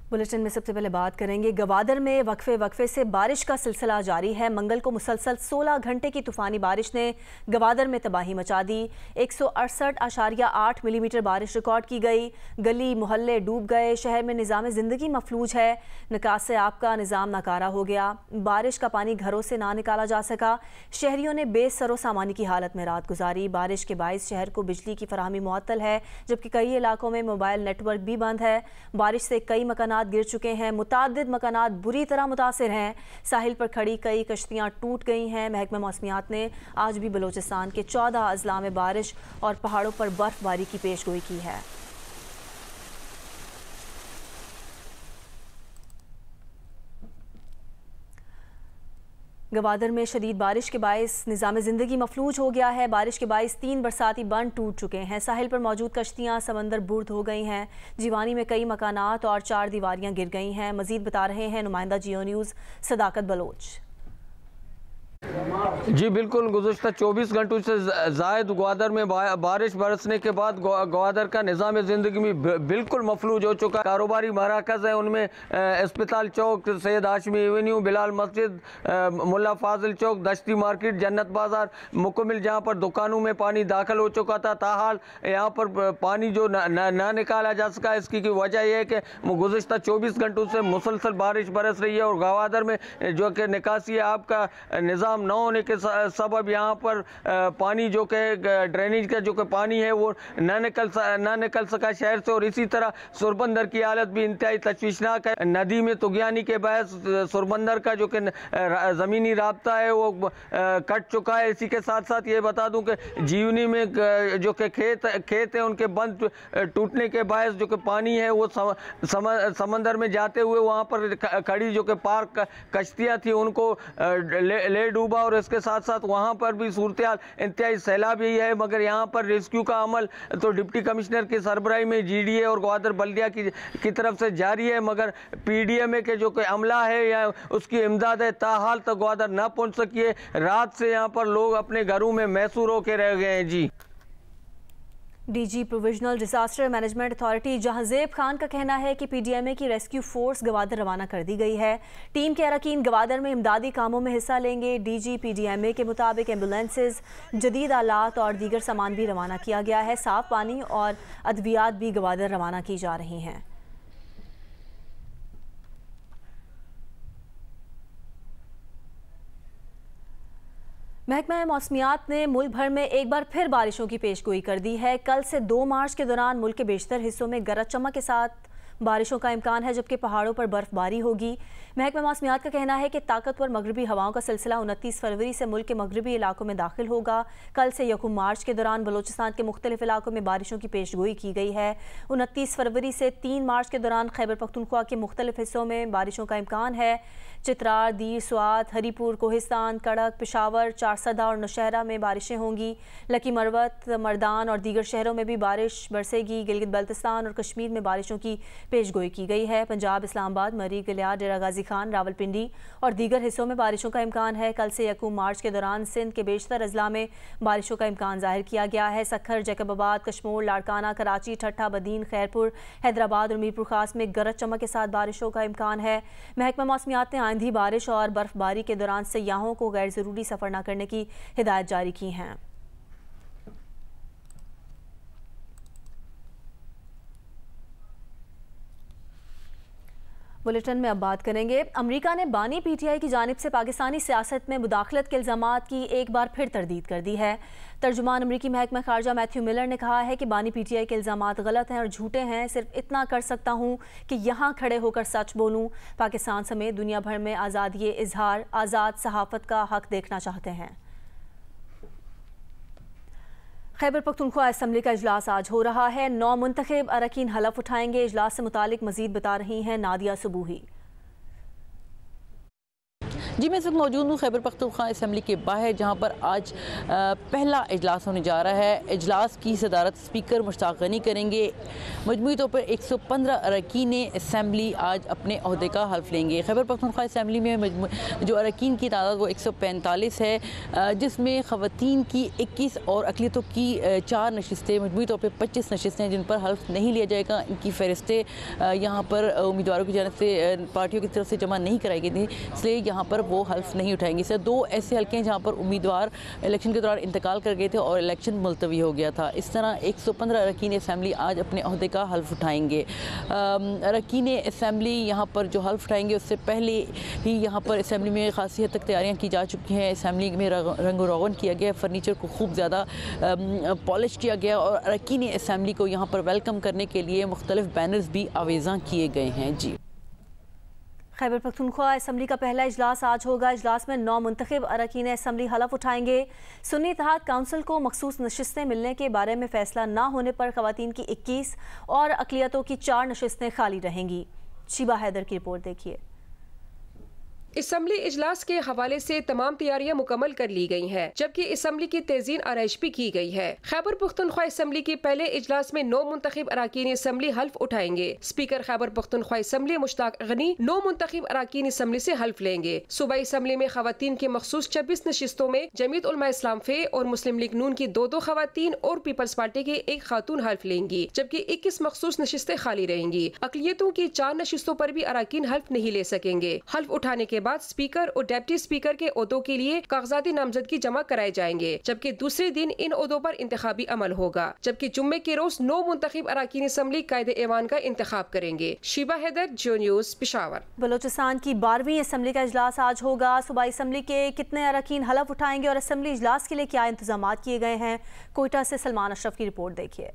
Bulletin में सबसे पहले बात करेंगे गवादर में वक्फे से बारिश का सिलसिला जारी है। मंगल को मुसलसल 16 घंटे की तूफानी बारिश ने गवादर में तबाही मचा दी। 168.8 मिलीमीटर बारिश रिकॉर्ड की गई। गली मोहल्ले डूब गए। शहर में निज़ाम ज़िंदगी मफलूज है। निकास से आब का निज़ाम नाकारा हो गया। बारिश का पानी घरों से ना निकाला जा सका। शहरियों ने बेसरो सामानी की हालत में रात गुजारी। बारिश के बाइस शहर को बिजली की फराहमी मुअत्तल है, जबकि कई इलाकों में मोबाइल नेटवर्क भी बंद है। बारिश से कई मकानात गिर चुके हैं। मुतादिद मकानात बुरी तरह मुतासिर हैं। साहिल पर खड़ी कई कश्तियां टूट गई हैं। महकमा मौसमियात ने आज भी बलोचिस्तान के 14 अजला में बारिश और पहाड़ों पर बर्फबारी की पेशगोई की है। गवादर में शदीद बारिश के बायस निज़ाम ज़िंदगी मफलूज हो गया है। बारिश के बायस 3 बरसाती बंद टूट चुके हैं। साहिल पर मौजूद कश्तियाँ समंदर बुर्द हो गई हैं। जीवानी में कई मकानात और 4 दीवारियाँ गिर गई हैं। मजीद बता रहे हैं नुमाइंदा जियो न्यूज़ सदाकत बलोच। जी बिल्कुल, गुज़श्ता 24 घंटों से ज़ायद ग्वादर में बारिश बरसने के बाद ग्वादर का निज़ाम ज़िंदगी में बिल्कुल मफलूज हो चुका है। कारोबारी मराकज़ है, उनमें अस्पताल चौक, सैयद हाशमी एवेन्यू, बिलाल मस्जिद, मुल्ला फाजिल चौक, दश्ती मार्केट, जन्नत बाज़ार मुकम्मल, जहाँ पर दुकानों में पानी दाखिल हो चुका था। ताहाल यहाँ पर पानी जो ना निकाला जा सका। इसकी वजह यह है कि गुज़श्ता 24 घंटों से मुसलसल बारिश बरस रही है और ग्वादर में जो कि निकासी आपका निज़ाम न होने के सबब यहाँ पर पानी जो कि ड्रेनेज का जो कि पानी है वो ना निकल सका शहर से। और इसी तरह सुरबंदर की हालत भी इंतहाई तशवीशनाक है। नदी में तुगयानी के बायस सुरबंदर का जो कि ज़मीनी राब्ता है वो कट चुका है। इसी के साथ साथ ये बता दूं कि जीवनी में जो कि खेत है उनके बंद टूटने के बायस जो कि पानी है वो समंदर में जाते हुए वहाँ पर खड़ी जो कि पार्क कश्तियाँ थी उनको ले डूबा। और इसके साथ साथ वहाँ पर भी सूरत हाल इंतहाई सैलाब ही है। मगर यहाँ पर रेस्क्यू का अमल तो डिप्टी कमिश्नर की सरबराही में GDA और ग्वादर बल्दिया की तरफ से जारी है। मगर PDMA के जो कोई अमला है या उसकी इमदाद है ताहाल तक ग्वादर ना पहुँच सकी है। रात से यहाँ पर लोग अपने घरों में महसूर होकर रह गए हैं। जी DG provisional disaster management authority Jahanzeb Khan का कहना है कि PDMA की रेस्क्यू फोर्स गवादर रवाना कर दी गई है। टीम के अरकान गवादर में इमदादी कामों में हिस्सा लेंगे। DG PDMA के मुताबिक एम्बुलेंसेज, जदीद आलात और दीगर सामान भी रवाना किया गया है। साफ पानी और अद्वियात भी गवादर रवाना की जा रही हैं। महकमा मौसमियात ने मुल्क भर में एक बार फिर बारिशों की पेशगोई कर दी है। कल से 2 मार्च के दौरान मुल्क के बेशतर हिस्सों में गरज चमक के साथ बारिशों का इम्कान है, जबकि पहाड़ों पर बर्फबारी होगी। महकमा मौसमियात का कहना है कि ताकतवर मगरबी हवाओं का सिलसिला 29 फरवरी से मुल्क के मगरबी इलाकों में दाखिल होगा। कल से 1 मार्च के दौरान बलोचिस्तान के मुख्तलिफ इलाकों में बारिशों की पेशगोई की गई है। 29 फरवरी से 3 मार्च के दौरान खैबर पख्तूनख्वा के मुख्तलिफ हिस्सों में बारिशों का इम्कान है। चित्रार, दीर, स्वात, हरीपुर, कोहिस्तान, कड़क, पेशावर, चारसदा और नौशहरा में बारिशें होंगी। लकी मरवत, मर्दान और दीगर शहरों में भी बारिश बरसेगी। गिलगित बल्तिस्तान और कश्मीर में बारिशों की पेशगोई की गई है। पंजाब, इस्लामाबाद, मरी, गिलियाद, डेरा गाजी खान, रावलपिंडी और दीगर हिस्सों में बारिशों का इम्कान है। कल से 1 मार्च के दौरान सिंध के बेशतर अजला में बारिशों का इम्कान जाहिर किया गया है। सखर, जैकबाबाद, कशमोर, लाड़काना, कराची, ठट्ठा, बदीन, खैरपुर, हैदराबाद और मीरपुर खास में गरज चमक के साथ बारिशों का इम्कान है। महकमा मौसमियात ने आंधी, बारिश और बर्फबारी के दौरान सयाहों को गैर जरूरी सफर न करने की हिदायत जारी की हैं। बुलेटिन में अब बात करेंगे। अमेरिका ने बानी PTI की जानिब से पाकिस्तानी सियासत में मुदाखलत के इल्ज़ामात की एक बार फिर तरदीद कर दी है। तर्जुमान अमरीकी महकमा खारजा मैथ्यू मिलर ने कहा है कि बानी PTI के इल्ज़ामात गलत हैं और झूठे हैं। सिर्फ इतना कर सकता हूँ कि यहाँ खड़े होकर सच बोलूँ। पाकिस्तान समेत दुनिया भर में आज़ादी इजहार, आज़ाद सहाफ़त का हक देखना चाहते हैं। खैबर पख्तूनख्वा असम्बली का इजलास आज हो रहा है। 9 मुंतखब अरकान हलफ उठाएंगे। इजलास से मुतालिक मजीद बता रही हैं नादिया सुबूही। जी, मैं इस वक्त मौजूद हूँ खैबर पख्तूनख्वा असम्बली के बाहर, जहाँ पर आज पहला इजलास होने जा रहा है। इजलास की सदारत स्पीकर मुश्ताक गनी करेंगे। मजमूई तौर पर 115 अरकान असम्बली आज अपने अहदे का हल्फ लेंगे। खैबर पख्तूनख्वा असम्बली में जो अरकान की तादाद वो 145 है, जिसमें ख़वातीन की 21 और अक़लियतों की 4 नशिस्तें, मजमूई तौर पर 25 नशिस्तें जिन पर हल्फ नहीं लिया जाएगा। इनकी फ़हरिस्तें यहाँ पर उम्मीदवारों की जानब से पार्टियों की तरफ से जमा नहीं कराई गई थी, इसलिए यहाँ पर वो हल्फ नहीं उठाएंगे। सर, 2 ऐसे हल्के हैं जहाँ पर उम्मीदवार इलेक्शन के दौरान इंतकाल कर गए थे और इलेक्शन मुलतवी हो गया था। इस तरह 115 अरकान असम्बली आज अपने अहदे का हल्फ उठाएंगे। अरकान असम्बली यहाँ पर जो हल्फ उठाएंगे उससे पहले ही यहाँ पर असम्बली में खासी हद तक तैयारियाँ की जा चुकी हैं। असम्बली में रंग रोगन किया गया, फर्नीचर को खूब ज़्यादा पॉलिश किया गया और अरकान असम्बली को यहाँ पर वेलकम करने के लिए मुख्तलिफ बैनर्स भी आवेज़ा किए गए हैं। जी, खैबर पख्तूनख्वा असम्बली का पहला इजलास आज होगा। इजलास में 9 मुंतखब अरकान असम्बली हलफ उठाएंगे। सुन्नी इत्तेहाद काउंसिल को मखसूस नशिस्तें मिलने के बारे में फैसला न होने पर ख़वातीन की 21 और अक़लियतों की 4 नशिस्तें खाली रहेंगी। शीबा हैदर की रिपोर्ट देखिए। असम्बली इजलास के हवाले से तमाम तैयारियां मुकम्मल कर ली गई हैं, जबकि असम्बली की तेजीन आरइश भी की गई है। खैबर पख्तूनख्वा असम्बली के पहले इजलास में 9 मुंतखब अरकान असम्बली हल्फ उठाएंगे। स्पीकर खैबर पख्तूनख्वा असम्बली मुश्ताक गनी 9 मुंतखब अरकान असम्बली से हल्फ लेंगे। सूबाई असम्बली में खवातीन की मखसूस 26 नशिस्तों में जमीयत उलमा इस्लाम फे और मुस्लिम लीग नून की 2 खवातीन और पीपल्स पार्टी की 1 खातून हल्फ लेंगी, जबकि 21 मखसूस नशिस्तें खाली रहेंगी। अक़लियतों की 4 नशिस्तों पर भी अरकान हल्फ नहीं ले सकेंगे। हल्फ उठाने के बाद स्पीकर और डिप्टी स्पीकर के ओहदों के लिए कागजाती नामजदगी जमा कराए जाएंगे, जबकि दूसरे दिन इन ओहदों पर इंतखाबी अमल होगा। जबकि जुम्मे के रोज 9 मुंतखब अरकान असम्बली कायदे ऐवान का इंतखाब करेंगे। शीबा हैदर, जियो न्यूज़, पेशावर। बलोचिस्तान की 12वीं असम्बली का इजलास आज होगा। सूबाई असम्बली के कितने अरकान हलफ उठाएंगे और असम्बली इजलास के लिए क्या इंतजाम किए गए हैं? कोयटा से सलमान अशरफ की रिपोर्ट देखिए।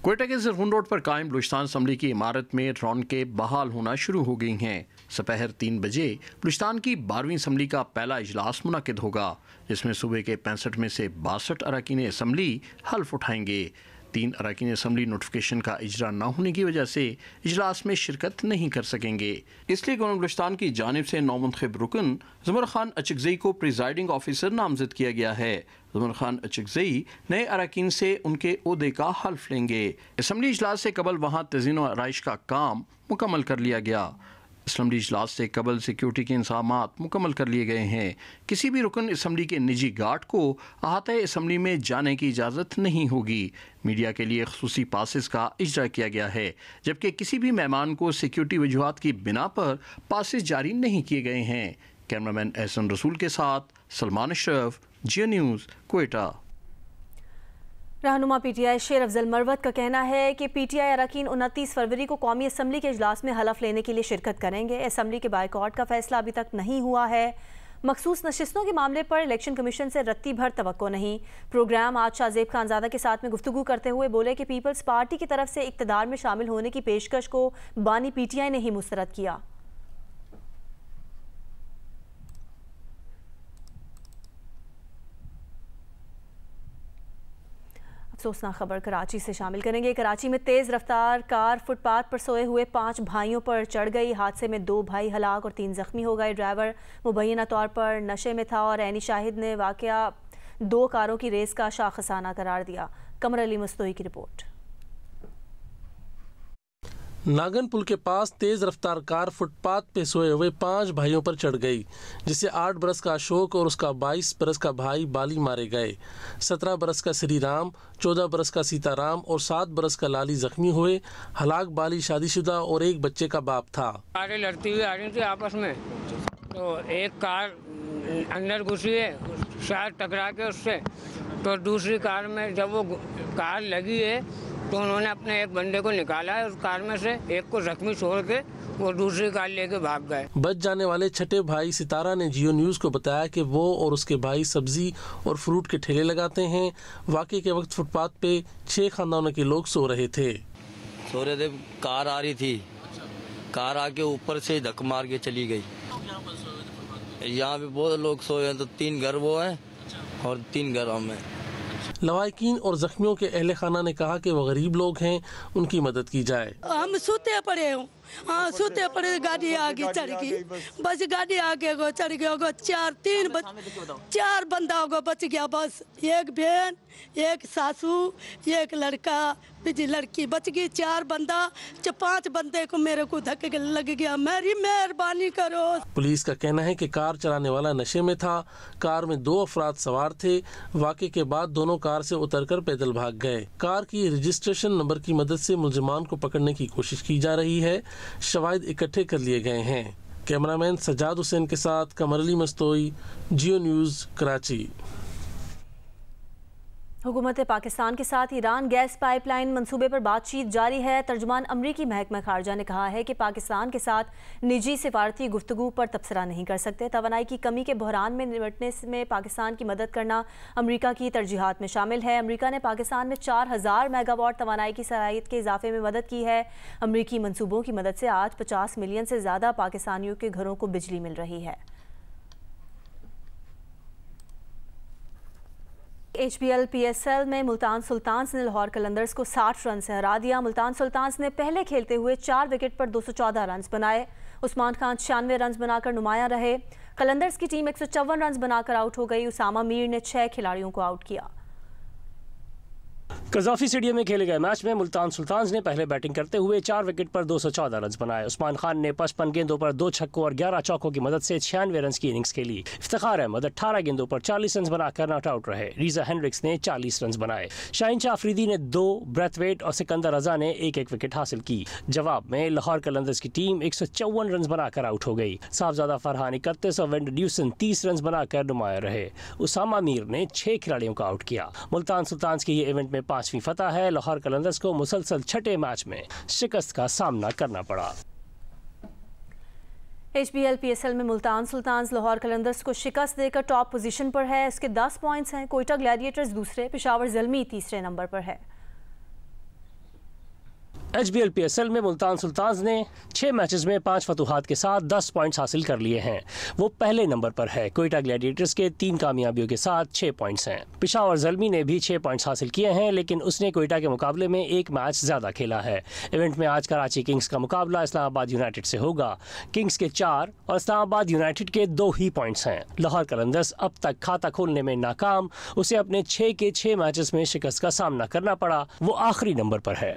कोयटा के ज़रहुन रोड पर कायम बलूचिस्तान असम्बली की इमारत में रौनकें बहाल होना शुरू हो गई हैं। दोपहर 3 बजे बलूचिस्तान की 12वीं असम्बली का पहला इजलास मुनक़िद होगा, जिसमें सूबे के 65 में से 62 अरकान असम्बली हल्फ उठाएंगे। 3 अरकान असम्बली नोटिफिकेशन का इजरा न होने की वजह से इजलास में शिरकत नहीं कर सकेंगे। इसलिए गवर्नमेंट बलूचिस्तान की जानिब से नौमुंतखब रुकन ज़ुमर खान अचकज़ई को प्रिजाइडिंग ऑफिसर नामजद किया गया है। ज़ुमर खान अचकज़ई नए अरकान से उनके ओहदे का हल्फ लेंगे। असम्बली इजलास से कबल वहाँ तज़ीन व आराइश का काम मुकम्मल कर लिया गया। असम्बली इजलास से कबल सिक्योरिटी के इंतज़ामात मुकम्मल कर लिए गए हैं। किसी भी रुकन असम्बली के निजी गार्ड को अहाता असम्बली में जाने की इजाज़त नहीं होगी। मीडिया के लिए खसूसी पासेस का इजरा किया गया है, जबकि किसी भी मेहमान को सिक्योरिटी वजूहात की बिना पर पासेस जारी नहीं किए गए हैं। कैमरामैन एहसन रसूल के साथ सलमान अशरफ, जियो न्यूज़, कोयटा। रहनुमा पीटीआई शेर अफजल मरवत का कहना है कि पीटीआई अरकान 29 फरवरी को कौमी असम्बली के इजलास में हलफ लेने के लिए शिरकत करेंगे। असम्बली के बायकॉट का फैसला अभी तक नहीं हुआ है। मखसूस नशिस्तों के मामले पर इलेक्शन कमीशन से रत्ती भर तवक्को नहीं। प्रोग्राम आज शाहजेब खानजादा के साथ में गुफ्तगू करते हुए बोले कि पीपल्स पार्टी की तरफ से इक़्तिदार में शामिल होने की पेशकश को बानी पीटीआई ने ही मुस्तरद किया। अफसोसनाक खबर कराची से शामिल करेंगे। कराची में तेज़ रफ्तार कार फुटपाथ पर सोए हुए 5 भाइयों पर चढ़ गई। हादसे में 2 भाई हलाक और 3 जख्मी हो गए। ड्राइवर मुबैना तौर पर नशे में था और ऐनी शाहिद ने वाक़या 2 कारों की रेस का शाखसाना करार दिया। कमर अली मस्तोई की रिपोर्ट। नागन पुल के पास तेज रफ्तार कार फुटपाथ पे सोए हुए 5 भाइयों पर चढ़ गई, जिससे 8 बरस का अशोक और उसका 22 बरस का भाई बाली मारे गए। 17 बरस का श्री राम, 14 बरस का सीताराम और 7 बरस का लाली जख्मी हुए। हलाक बाली शादीशुदा और एक बच्चे का बाप था। कारें लड़ती हुई आ रही थी आपस में, तो एक कार अंदर घुसी है, शायद टकरा के उससे, तो दूसरी कार में जब वो कार लगी है तो उन्होंने अपने एक बंदे को निकाला है उस कार में से, एक को जख्मी छोड़ के वो दूसरी कार लेके भाग गए। बच जाने वाले छठे भाई सितारा ने जियो न्यूज़ को बताया कि वो और उसके भाई सब्जी और फ्रूट के ठेले लगाते हैं। वाक़े के वक्त फुटपाथ पे 6 खानदानों के लोग सो रहे थे। कार आ रही थी, कार आके ऊपर से धक्का मार के चली गई। यहाँ पे बहुत लोग सोए हैं, तो 3 घर वो हैं और 3 घर हम हैं। लवाकिन और जख्मियों के अहले खाना ने कहा कि वो गरीब लोग हैं, उनकी मदद की जाए। हम सोते पड़े हूँ, हाँ सोते पड़े गाड़ी आगे चढ़ गई, बस गाड़ी आगे गो चढ़ गया गो, चार बंदा होगा बच गया बस, एक बहन एक सासू एक लड़का, बिजी लड़की बच गई, 4 बंदा 5 बंदे को मेरे को धक्के लग गया, मेरी मेहरबानी करो। पुलिस का कहना है कि कार चलाने वाला नशे में था। कार में 2 अफराद सवार थे। वाक़े के बाद दोनों कार से उतरकर पैदल भाग गए। कार की रजिस्ट्रेशन नंबर की मदद से मुलजिमान को पकड़ने की कोशिश की जा रही है। शवाहिद इकट्ठे कर लिए गए हैं। कैमरामैन सज्जाद हुसैन के साथ कमर अली मस्तोई, जियो न्यूज़, कराची। हुकूमत पाकिस्तान के साथ ईरान गैस पाइपलाइन मंसूबे पर बातचीत जारी है। तर्जुमान अमरीकी महकमा खारजा ने कहा है कि पाकिस्तान के साथ निजी सिफारती गुफ्तगू पर तबसरा नहीं कर सकते। तवानाई की कमी के बहरान में निपटने में पाकिस्तान की मदद करना अमरीका की तरजीहात में शामिल है। अमरीका ने पाकिस्तान में 4000 मेगावाट तवानाई की सलाहियत के इजाफे में मदद की है। अमरीकी मनसूबों की मदद से आज 50 मिलियन से ज़्यादा पाकिस्तानियों के घरों को बिजली मिल रही है। HBL PSL में मुल्तान सुल्तान्स ने लाहौर कलंदर्स को 60 रन से हरा दिया। मुल्तान सुल्तान्स ने पहले खेलते हुए 4 विकेट पर 214 रन बनाए। उस्मान खान 96 रन बनाकर नुमायां रहे। कलंदर्स की टीम 154 रन बनाकर आउट हो गई। उसामा मीर ने 6 खिलाड़ियों को आउट किया। कज़ाफी स्टेडियम में खेले गए मैच में मुल्तान सुल्तान्स ने पहले बैटिंग करते हुए 4 विकेट पर 214 रन बनाए। उस्मान खान ने 55 गेंदों पर 2 छक्कों और 11 चौकों की मदद से 96 रन की इनिंग्स खेली। इफ्तिखार अहमद 18 गेंदों पर 40 रन बनाकर नॉट आउट रहे। रीजा हेनरिक्स ने 40 रन बनाए। शाहीन शाह अफरीदी ने 2, ब्रेथवेट और सिकंदर रजा ने 1-1 विकेट हासिल की। जवाब में लाहौर कलंदर्स की टीम 154 रन बनाकर आउट हो गई। साहबजादा फरहान 31 और वेंड ड्यूसन 30 रन बनाकर नुमाया रहे। उसामा मीर ने 6 खिलाड़ियों को आउट किया। मुल्तान सुल्तान्स की ये इवेंट में 5वीं फतह है। लाहौर कलंदर्स को मुसलसल 6ठे मैच में शिकस्त का सामना करना पड़ा। HBL PSL में मुल्तान सुल्तान्स लाहौर कलंदर्स को शिकस्त देकर टॉप पोजीशन पर है। इसके 10 पॉइंट्स हैं। कोयटा ग्लैडिएटर्स दूसरे, पेशावर ज़ल्मी तीसरे नंबर पर है। HBL PSL में मुल्तान सुल्तान्स ने 6 मैचेस में 5 फतूहात के साथ 10 पॉइंट्स हासिल कर लिए हैं। वो पहले नंबर पर है। कोयटा ग्लैडिएटर्स के 3 कामयाबियों के साथ 6 पॉइंट्स हैं। पेशावर ज़ल्मी ने भी 6 पॉइंट्स हासिल किए हैं, लेकिन उसने कोयटा के मुकाबले में 1 मैच ज़्यादा खेला है। इवेंट में आज कराची किंग्स का मुकाबला इस्लामाबाद यूनाइटेड से होगा। किंग्स के 4 और इस्लामाबाद यूनाइटेड के 2 ही पॉइंट्स हैं। लाहौर कलंदर्स अब तक खाता खोलने में नाकाम। उसे अपने 6 के 6 मैचेस में शिकस्त का सामना करना पड़ा। वो आखिरी नंबर पर है।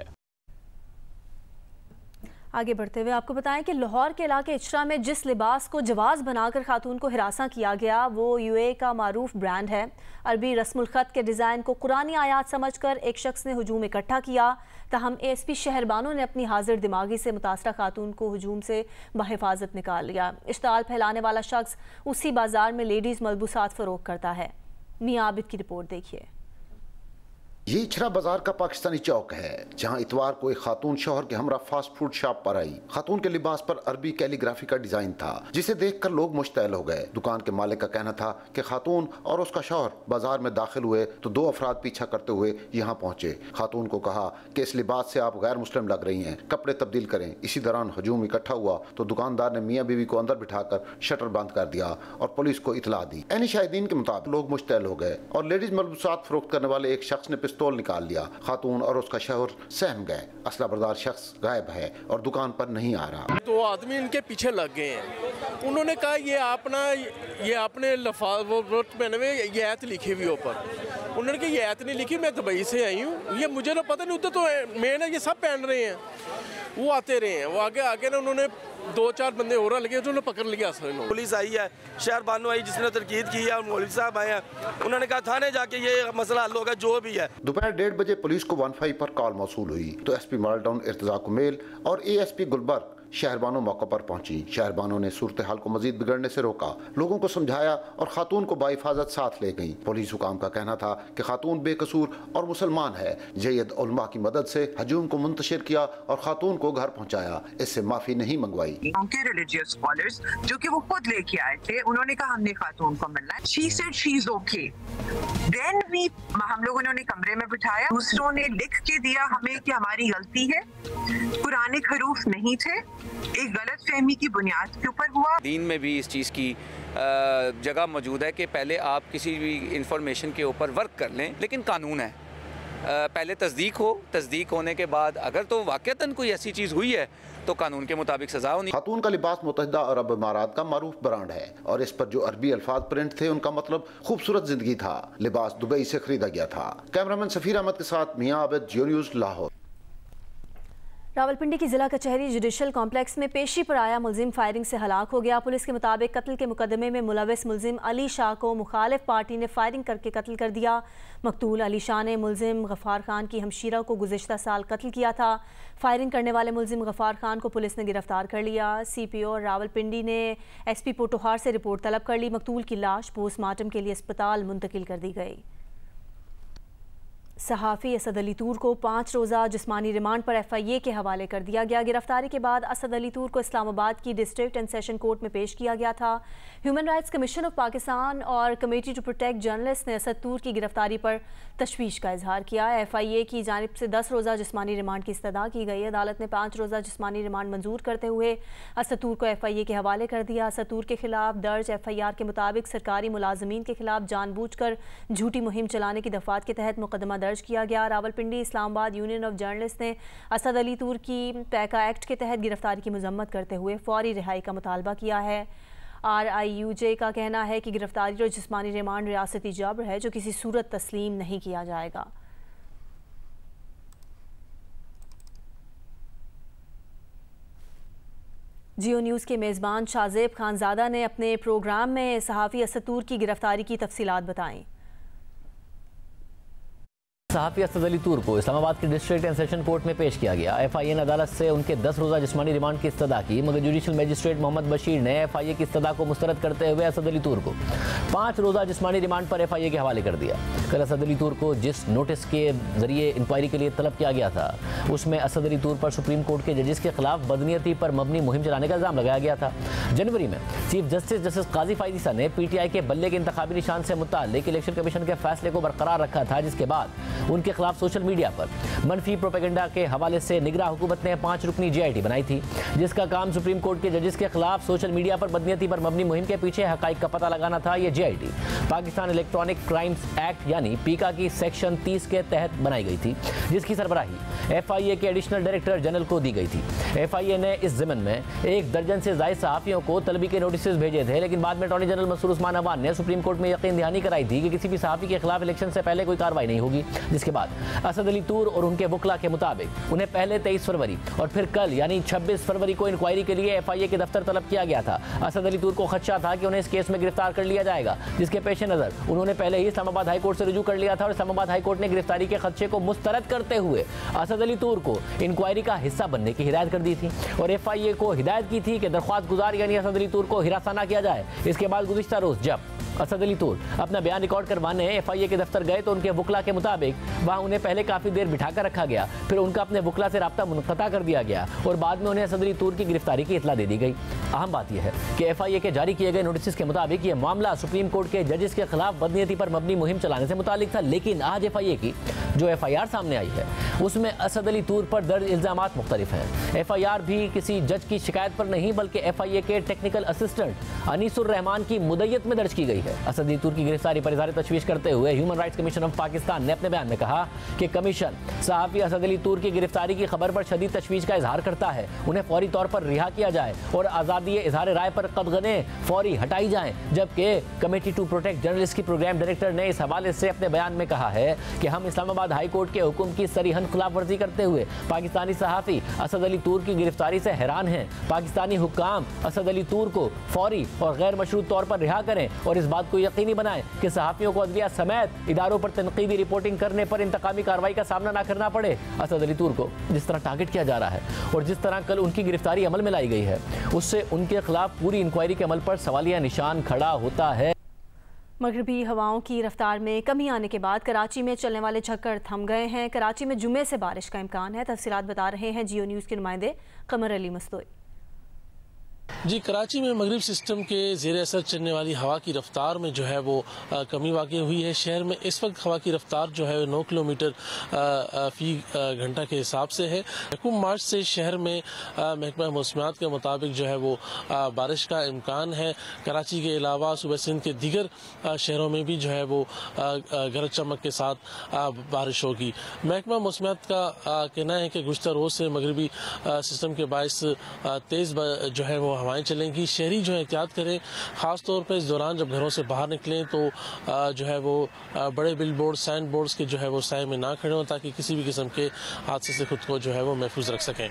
आगे बढ़ते हुए आपको बताएं कि लाहौर के इलाके इचरा में जिस लिबास को जवाज बनाकर खातून को हिरासा किया गया वो UAE का मारूफ ब्रांड है। अरबी रस्मुल ख़त के डिज़ाइन को कुरानी आयात समझकर एक शख्स ने हुजूम इकट्ठा किया। ताहम ASP शहरबानो ने अपनी हाजिर दिमागी से मुतासरा खातून को हुजूम से बहिफाजत निकाल लिया। इश्ताल फैलाने वाला शख्स उसी बाजार में लेडीज़ मलबूसात फ़रोख्त करता है। मियां आबिद की रिपोर्ट देखिए। ये इचरा बाजार का पाकिस्तानी चौक है, जहां इतवार को एक खातून शौहर के हमरा फास्ट फूड शॉप पर आई। खातून के लिबास पर अरबी कैलीग्राफी का डिजाइन था, जिसे देखकर लोग मुश्तैल हो गए। दुकान के मालिक का कहना था कि खातून और उसका शौहर बाजार में दाखिल हुए तो 2 अफराद पीछा करते हुए यहाँ पहुंचे। खातून को कहा कि इस लिबास से आप गैर मुस्लिम लग रही हैं, कपड़े तब्दील करें। इसी दौरान हजूम इकट्ठा हुआ तो दुकानदार ने मियाँ बीवी को अंदर बिठाकर शटर बंद कर दिया और पुलिस को इतला दी। ऐनी शाहिदीन के मुताबिक लोग मुश्तैल हो गए और लेडीज मलबूसात फरोख्त करने वाले एक शख्स ने पिस्तौल निकाल लिया। खातून और उसका शौहर सहम गए। असला बरदार शख्स गायब है और दुकान पर नहीं आ रहा। 2 आदमी इनके पीछे लग गए हैं। उन्होंने कहा ये आपने लफाज मैंने ये ऐत लिखी हुई ऊपर। उन्होंने कहा ये ऐत नहीं लिखी, मैं दुबई से आई हूँ, ये मुझे ना पता नहीं। उधर तो मैं ये सब पहन रहे हैं। वो आते रहे हैं, वो आगे ना उन्होंने 2-4 बंदे और लगे, उन्होंने पकड़ लिया। पुलिस आई है, शहर बानो आई जिसने तरकीद की है, मौलवी साहब आए हैं, उन्होंने कहा थाने जाके ये मसला हल होगा जो भी है। दोपहर 1:30 बजे पुलिस को 15 पर कॉल मौसूल हुई तो SP model town Irtaza Kumail और ASP गुलबर्ग शहरबानो मौके पर पहुंची। शहरबानो ने सूरत हाल को मजीद बिगड़ने से रोका, लोगों को समझाया और खातून को बाहिफाजत साथ ले गई। पुलिस हुकाम का कहना था कि खातून बेकसूर और मुसलमान है। जयद उलमा की मदद से हजूम को मुंतशिर किया और खातून को घर पहुंचाया। इससे माफी नहीं मंगवाई। उनके रिलीजियस स्कॉलर्स जो कि वो खुद लेके आए थे, उन्होंने कहा हमने खातून को मिलना है। She said she's okay. Then हम लोगों ने उन्हें कमरे में बिठाया। दूसरों ने लिख के दिया हमें कि हमारी गलती है, पुराने हरूफ नहीं थे, एक गलत फहमी की बुनियाद के ऊपर हुआ। दीन में भी इस चीज़ की जगह मौजूद है कि पहले आप किसी भी इंफॉर्मेशन के ऊपर वर्क कर लें, लेकिन कानून है पहले तस्दीक होने के बाद अगर तो वाक़तन कोई ऐसी चीज़ हुई है तो कानून के मुताबिक सजा होनी। खातून का लिबास मुत्तहिदा अरब इमारात का मारूफ ब्रांड है और इस पर जो अरबी अल्फाज प्रिंट थे उनका मतलब खूबसूरत जिंदगी था। लिबास दुबई से खरीदा गया था। कैमरामैन सफीर अहमद के साथ मियां आबिद, जियो न्यूज़, लाहौर। रावलपिंडी की जिला कचहरी जुडिशल कॉम्प्लेक्स में पेशी पर आया मुलजिम फायरिंग से हलाक हो गया। पुलिस के मुताबिक कत्ल के मुकदमे में मुलविस मुलजिम अली शाह को मुखालिफ पार्टी ने फायरिंग करके कत्ल कर दिया। मकतूल अली शाह ने मुलजिम गफ्फार खान की हमशीरा को गुज़िश्ता साल कत्ल किया था। फायरिंग करने वाले मुलजिम गफ्फार खान को पुलिस ने गिरफ्तार कर लिया। CPO रावलपिंडी ने SP पोटोहार से रिपोर्ट तलब कर ली। मकतूल की लाश पोस्टमार्टम के लिए अस्पताल मुंतकिल कर दी गई। सहाफ़ी असद अली तूर को 5 रोज़ा जिस्मानी रिमांड पर FIA के हवाले कर दिया गया। गिरफ्तारी के बाद असद अली तूर को इस्लामाबाद की डिस्ट्रिक्ट एंड सेशन कोर्ट में पेश किया गया था। Human rights commission of Pakistan और कमेटी टू प्रोटेक्ट जर्नलिस्ट ने असद तूर की गिरफ्तारी पर तशवीश का इजहार किया। FIA की जानिब से 10 रोज़ा जिस्मानी रिमांड की इस्तदा की गई। अदालत ने 5 रोज़ा जिस्मानी रिमांड मंजूर करते हुए असद तूर को FIA के हवाले कर दिया। असद तूर के खिलाफ दर्ज FIR के मुताबिक सरकारी मुलाजमीन के खिलाफ जानबूझकर झूठी मुहिम चलाने की दफात के तहत मुकदमा दर्ज किया गया। Rawalpindi Islamabad union of journalist ने असद अली तूर की पैका एक्ट के तहत गिरफ्तारी की मजम्मत करते हुए फौरी रिहाई का मुतालबा किया है। RIUJ का कहना है कि गिरफ्तारी और जिस्मानी रिमांड रियासती जबर है जो किसी सूरत तस्लीम नहीं किया जाएगा। जियो न्यूज़ के मेज़बान शाहजेब खानजादा ने अपने प्रोग्राम में सहाफ़ी असद तूर की गिरफ्तारी की तफसीलात बताईं। सहाफ़ी असद अली तूर को इस्लामाबाद के डिस्ट्रिक्ट एंड सेशन कोर्ट में पेश किया गया। FIA ने अदालत से उनके 10 रोज़ा जिस्मानी रिमांड की इस्तदा की, मगर जुडिशल मजिस्ट्रेट मोहम्मद बशीर ने FIA की इस्तदा को मुस्तरद करते हुए असद अली तूर को 5 रोज़ा जिस्मानी रिमांड पर FIA के हवाले कर दिया। कल असद अली तूर को जिस नोटिस के जरिए इंक्वायरी के लिए तलब किया गया था उसमें असद अली तूर पर सुप्रीम कोर्ट के जजेस के खिलाफ बदनीयती पर मबनी मुहिम चलाने का इल्ज़ाम लगाया गया था। जनवरी में चीफ जस्टिस काजी फायजीसा ने PTI के बल्ले के इंतखाबी निशान से मुताल्लिक इलेक्शन कमीशन के फैसले को बरकरार रखा था, जिसके बाद उनके खिलाफ सोशल मीडिया पर मनफी प्रोपेगेंडा के हवाले से निगरान हुकूमत ने 5 रुकनी GIT बनाई थी, जिसका काम सुप्रीम कोर्ट के जजेस के खिलाफ सोशल मीडिया पर बदनीयती पर मबनी मुहिम के पीछे हकाइक का पता लगाना था। ये GIT Pakistan electronic crimes act यानी पीका की सेक्शन 30 के तहत बनाई गई थी, जिसकी सरबराही FIA के एडिशनल डायरेक्टर जनरल को दी गई थी। FIA ने इस ज़िमन में 1 दर्जन से ज़ायद सहाफ़ियों को तलबी के नोटिस भेजे थे, लेकिन बाद में अटॉर्नी जनरल मसूद उस्मान अवान ने सुप्रीम कोर्ट में यकीन दहानी कराई थी कि किसी भी सहाफ़ी के खिलाफ इलेक्शन से पहले कोई कार्रवाई नहीं होगी। जिसके बाद असद अली तूर और उनके वकला के मुताबिक उन्हें पहले 23 फरवरी और फिर कल यानी 26 फरवरी को इंक्वायरी के लिए FIA के दफ्तर तलब किया गया था। असद अली तूर को खदशा था कि उन्हें इस केस में गिरफ्तार कर लिया जाएगा, जिसके पेश नज़र उन्होंने पहले ही इस्लामाबाद हाई कोर्ट से रुजू कर लिया था और इस्लामाबाद हाई कोर्ट ने गिरफ्तारी के खदशे को मुस्तरद करते हुए असद अली तूर को इंक्वायरी का हिस्सा बनने की हिदायत कर दी थी और FIA को हिदायत की थी कि दरख्वास्त गुजार यानी असद अली तूर को हिरासाना किया जाए। इसके बाद गुज़िश्ता रोज़ जब असद अली तूर अपना बयान रिकॉर्ड करवाने FIA के दफ्तर गए तो उनके वकला के मुताबिक वहाँ उन्हें पहले काफ़ी देर बिठाकर रखा गया, फिर उनका अपने वकला से राब्ता मुनक़ता कर दिया गया और बाद में उन्हें असद अली तूर की गिरफ्तारी की इतला दे दी गई। अहम बात यह है कि FIA के जारी किए गए नोटिस के मुताबिक ये मामला सुप्रीम कोर्ट के जजेस के खिलाफ बदनीयती पर मबनी मुहिम चलाने से मुतालिक था, लेकिन आज FIA की जो FIR सामने आई है उसमें असद अली तूर पर दर्ज इल्ज़ामात मुख्तलिफ हैं। FIR भी किसी जज की शिकायत पर नहीं बल्कि FIA के टेक्निकल असिस्टेंट अनीसुर रहमान की मुद्दत में दर्ज की गई है। असद अली तूर की गिरफ्तारी पर इज़हार तशवीश करते हुए human rights commission of Pakistan ने अपने बयान में कहा कि कमीशन सहाफ़ी असद अली तूर की गिरफ्तारी की खबर पर शदीद तशवीश का इजहार करता है। उन्हें फौरी तौर पर रिहा किया जाए और आज़ादी इजहार राय पर कदगने फौरी हटाई जाएं। जबकि कमेटी टू प्रोटेक्ट जर्नलिस्ट की प्रोग्राम डायरेक्टर ने इस हवाले से अपने बयान में कहा है कि हम इस्लामाबाद हाई कोर्ट के हुक्म की सरीहन खिलाफ वर्जी करते हुए पाकिस्तानी सहाफ़ी असद अली तूर की गिरफ्तारी से हैरान हैं। पाकिस्तानी हुक्काम असद अली तूर को फौरी और गैर मशरूत तौर पर रिहा करें और इस बात को यकीनी बनाएं कि सहाफ़ियों को अदलिया समेत इदारों पर तनकीदी रिपोर्टिंग करने पर इंतकामी कार्रवाई का सामना न करना पड़े। असद अली तूर को जिस तरह टारगेट किया जा रहा है और जिस तरह कल उनकी गिरफ्तारी अमल में लाई गई है उससे उनके खिलाफ पूरी इंक्वायरी के अमल पर सवालिया निशान खड़ा होता है। मगरबी हवाओं की रफ्तार में कमी आने के बाद कराची में चलने वाले झक्कड़ थम गए हैं। कराची में जुम्मे से बारिश का इम्कान है। तफसीलात बता रहे हैं जियो न्यूज़ के नुमाइंदे कमर अली मस्तोई। जी, कराची में मगरिब सिस्टम के ज़ेर असर चलने वाली हवा की रफ्तार में जो है वो कमी वाक़ई हुई है। शहर में इस वक्त हवा की रफ्तार जो है 9 किलोमीटर फी घंटा के हिसाब से है। 1 मार्च से शहर में महकमा मौसमियात के मुताबिक जो है वो बारिश का इम्कान है। कराची के अलावा सूबे सिंध के दीगर शहरों में भी जो है वो गरज चमक के साथ बारिश होगी। महकमा मौसमियात का कहना है कि गुज़िश्ता रोज़ से मगरबी सिस्टम के बायस तेज़ जो है वो हवाएं चलेंगी। शहरी जो है एहतियात करें, ख़ास तौर पर इस दौरान जब घरों से बाहर निकलें तो जो है वो बड़े बिल बोर्ड, साइन बोर्ड्स के जो है वो साए में ना खड़े हों ताकि किसी भी किस्म के हादसे से खुद को जो है वो महफूज रख सकें।